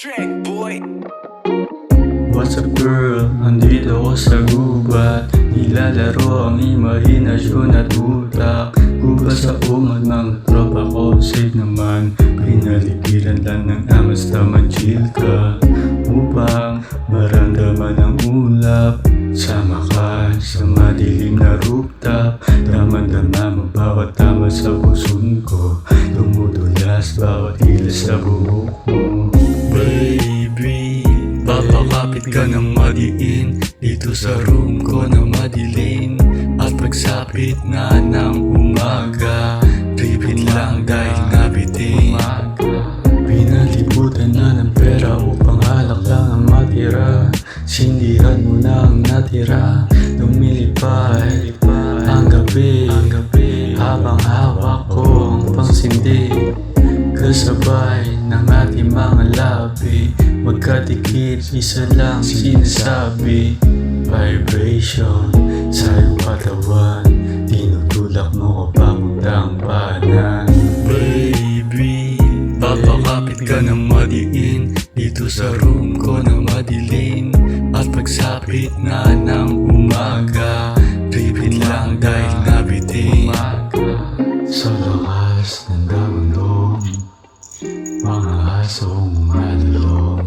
track, boy. What's up girl? Nandito ako sa gubat. Nilalaro ang imahinasyon at utak. Gubat sa umad mga tropa ko. Safe naman. Pinaligiran lang ng amas tamang chill ka. Upang maramdaman ang ulap. Sama ka sa madilim na rooftop. Daman-dama mo bawat tama sa puson ko. Dumudulas bawat hilas sa buhok mo. Baby, papakapit ka ng madiin dito sa room ko na madilim. At pagsapit na ng umaga, tripit lang dahil nabitin. Pinalibutan na ng pera upang alak lang ang matira. Sindihan mo na ang natira. Lumilipad ang gabi habang hawak ko ang pangsindi. Kasabay ng ating mga labi, magkadikit, isa lang sinasabi. Vibration sa iyong katawan, tinutulak mo ko pamuntang paanan. Baby, papakapit ka ng madiin dito sa room ko na madilim. At pagsapit na ng umaga, tripit lang dahil nabitin. Sa lakas ng damandong, mga asong umalulong,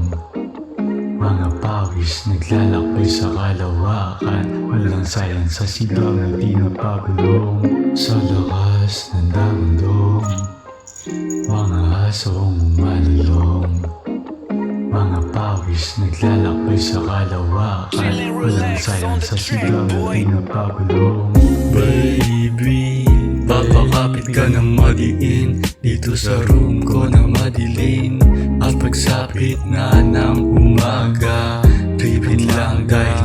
mga pawis naglalakbay sa kalawakan. Walang sayang sa sigaw na di napagulong. Sa lakas ng damandong, mga asong umalulong, mga pawis naglalakbay sa kalawakan. Walang sayang sa sigaw na di napagulong. Baby, papakapit ka ng madiin dito sa room ko na madilim. At pagsapit na ng umaga, tripit lang dahil